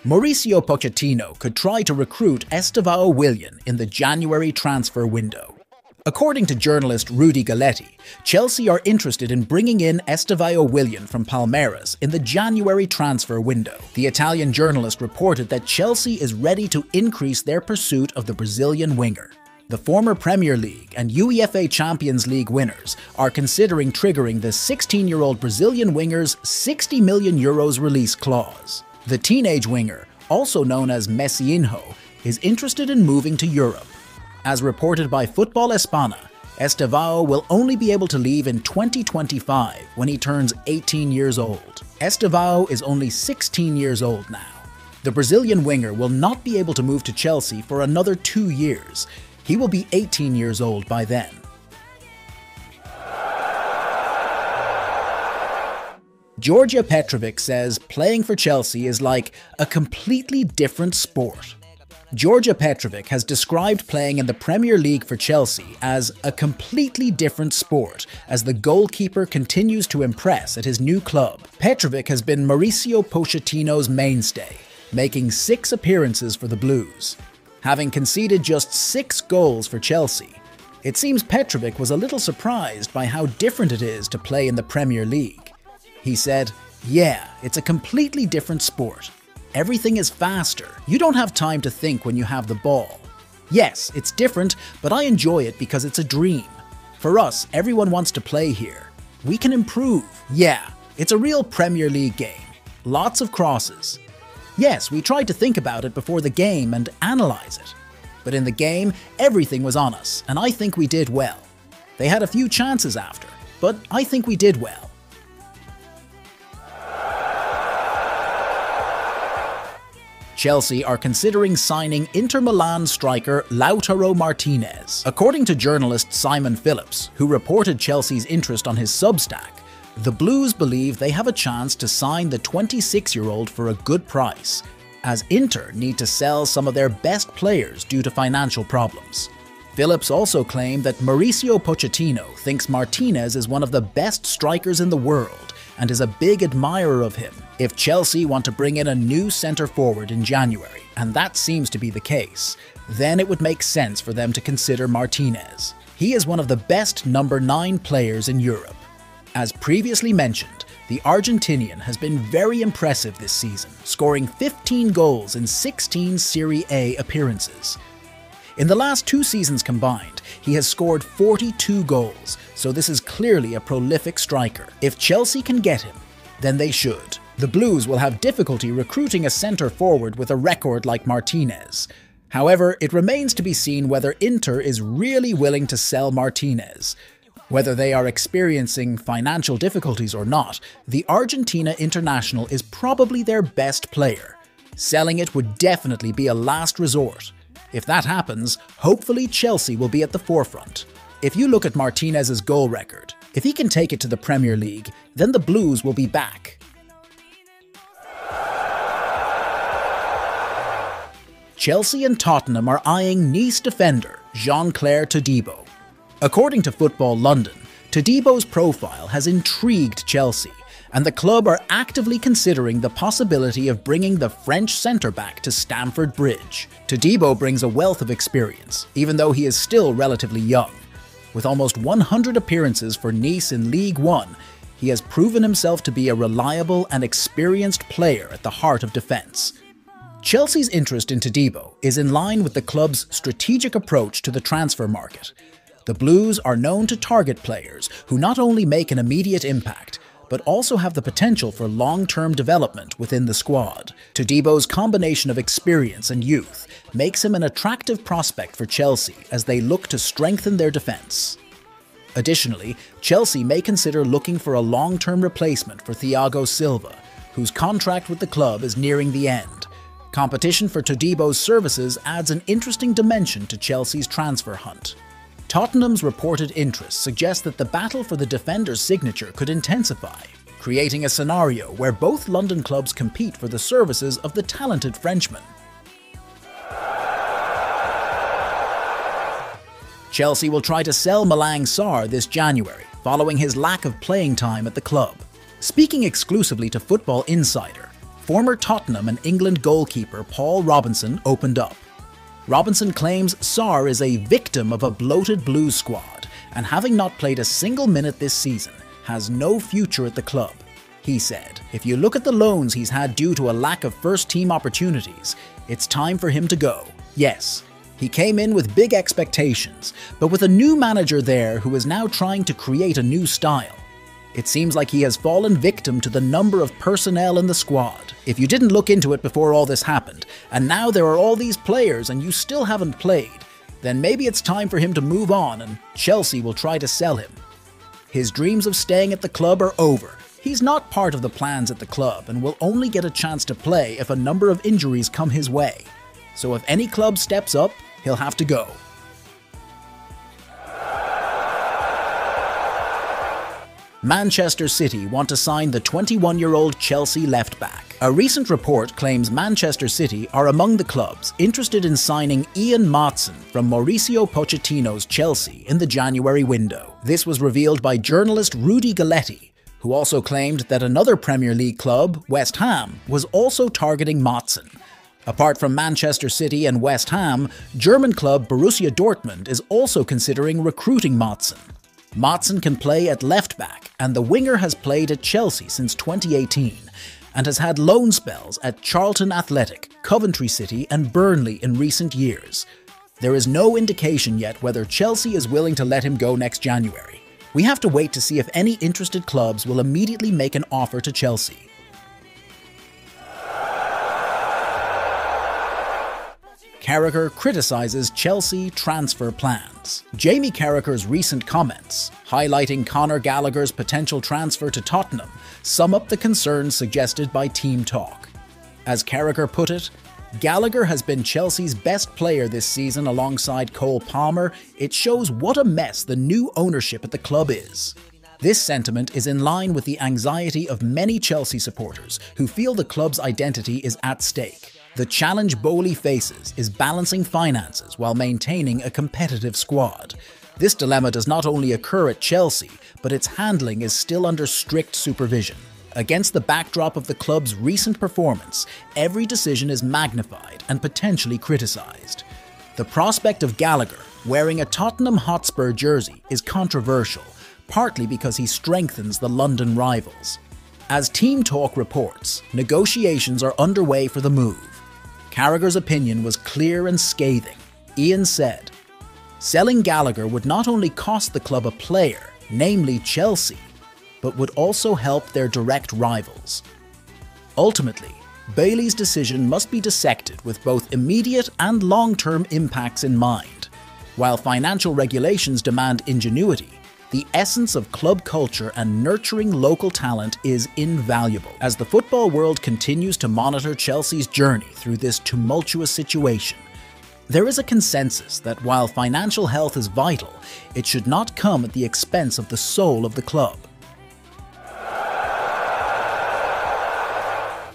Mauricio Pochettino could try to recruit Estevao Willian in the January transfer window. According to journalist Rudy Galletti, Chelsea are interested in bringing in Estevao Willian from Palmeiras in the January transfer window. The Italian journalist reported that Chelsea is ready to increase their pursuit of the Brazilian winger. The former Premier League and UEFA Champions League winners are considering triggering the 16-year-old Brazilian winger's €60 million release clause. The teenage winger, also known as Messinho, is interested in moving to Europe. As reported by Football España, Estevao will only be able to leave in 2025 when he turns 18 years old. Estevao is only 16 years old now. The Brazilian winger will not be able to move to Chelsea for another 2 years. He will be 18 years old by then. Georgia Petravic says playing for Chelsea is like a completely different sport. Georgia Petravic has described playing in the Premier League for Chelsea as a completely different sport as the goalkeeper continues to impress at his new club. Petravic has been Mauricio Pochettino's mainstay, making 6 appearances for the Blues. Having conceded just 6 goals for Chelsea, it seems Petravic was a little surprised by how different it is to play in the Premier League. He said, "Yeah, it's a completely different sport. Everything is faster. You don't have time to think when you have the ball. Yes, it's different, but I enjoy it because it's a dream. For us, everyone wants to play here. We can improve. Yeah, it's a real Premier League game. Lots of crosses. Yes, we tried to think about it before the game and analyze it. But in the game, everything was on us, and I think we did well. They had a few chances after, but I think we did well." Chelsea are considering signing Inter Milan striker Lautaro Martinez. According to journalist Simon Phillips, who reported Chelsea's interest on his Substack, the Blues believe they have a chance to sign the 26-year-old for a good price, as Inter need to sell some of their best players due to financial problems. Phillips also claimed that Mauricio Pochettino thinks Martinez is one of the best strikers in the world and is a big admirer of him. If Chelsea want to bring in a new centre-forward in January, and that seems to be the case, then it would make sense for them to consider Martinez. He is one of the best number 9 players in Europe. As previously mentioned, the Argentinian has been very impressive this season, scoring 15 goals in 16 Serie A appearances. In the last 2 seasons combined, he has scored 42 goals, so this is clearly a prolific striker. If Chelsea can get him, then they should. The Blues will have difficulty recruiting a centre-forward with a record like Martinez. However, it remains to be seen whether Inter is really willing to sell Martinez. Whether they are experiencing financial difficulties or not, the Argentina international is probably their best player. Selling it would definitely be a last resort. If that happens, hopefully Chelsea will be at the forefront. If you look at Martinez's goal record, if he can take it to the Premier League, then the Blues will be back. Chelsea and Tottenham are eyeing Nice defender Jean-Clair Todibo. According to Football London, Todibo's profile has intrigued Chelsea, and the club are actively considering the possibility of bringing the French centre-back to Stamford Bridge. Todibo brings a wealth of experience, even though he is still relatively young. With almost 100 appearances for Nice in League One, he has proven himself to be a reliable and experienced player at the heart of defence. Chelsea's interest in Todibo is in line with the club's strategic approach to the transfer market. The Blues are known to target players who not only make an immediate impact, but also have the potential for long-term development within the squad. Todibo's combination of experience and youth makes him an attractive prospect for Chelsea as they look to strengthen their defence. Additionally, Chelsea may consider looking for a long-term replacement for Thiago Silva, whose contract with the club is nearing the end. Competition for Todibo's services adds an interesting dimension to Chelsea's transfer hunt. Tottenham's reported interest suggests that the battle for the defender's signature could intensify, creating a scenario where both London clubs compete for the services of the talented Frenchman. Chelsea will try to sell Malang Sarr this January, following his lack of playing time at the club. Speaking exclusively to Football Insider, former Tottenham and England goalkeeper Paul Robinson opened up. Robinson claims Sarr is a victim of a bloated Blues squad and, having not played a single minute this season, has no future at the club. He said, "If you look at the loans he's had due to a lack of first-team opportunities, it's time for him to go." Yes, he came in with big expectations, but with a new manager there who is now trying to create a new style. It seems like he has fallen victim to the number of personnel in the squad. If you didn't look into it before all this happened, and now there are all these players and you still haven't played, then maybe it's time for him to move on and Chelsea will try to sell him. His dreams of staying at the club are over. He's not part of the plans at the club and will only get a chance to play if a number of injuries come his way. So if any club steps up, he'll have to go. Manchester City want to sign the 21-year-old Chelsea left-back. A recent report claims Manchester City are among the clubs interested in signing Ian Maatsen from Mauricio Pochettino's Chelsea in the January window. This was revealed by journalist Rudy Galletti, who also claimed that another Premier League club, West Ham, was also targeting Maatsen. Apart from Manchester City and West Ham, German club Borussia Dortmund is also considering recruiting Maatsen. Maatsen can play at left-back, and the winger has played at Chelsea since 2018 and has had loan spells at Charlton Athletic, Coventry City and Burnley in recent years. There is no indication yet whether Chelsea is willing to let him go next January. We have to wait to see if any interested clubs will immediately make an offer to Chelsea. Carragher criticises Chelsea transfer plans. Jamie Carragher's recent comments, highlighting Conor Gallagher's potential transfer to Tottenham, sum up the concerns suggested by Team Talk. As Carragher put it, "Gallagher has been Chelsea's best player this season alongside Cole Palmer. It shows what a mess the new ownership at the club is." This sentiment is in line with the anxiety of many Chelsea supporters who feel the club's identity is at stake. The challenge Bowley faces is balancing finances while maintaining a competitive squad. This dilemma does not only occur at Chelsea, but its handling is still under strict supervision. Against the backdrop of the club's recent performance, every decision is magnified and potentially criticised. The prospect of Gallagher wearing a Tottenham Hotspur jersey is controversial, partly because he strengthens the London rivals. As Team Talk reports, negotiations are underway for the move. Carragher's opinion was clear and scathing. Ian said, "Selling Gallagher would not only cost the club a player, namely Chelsea, but would also help their direct rivals." Ultimately, Bailey's decision must be dissected with both immediate and long-term impacts in mind. While financial regulations demand ingenuity, the essence of club culture and nurturing local talent is invaluable. As the football world continues to monitor Chelsea's journey through this tumultuous situation, there is a consensus that while financial health is vital, it should not come at the expense of the soul of the club.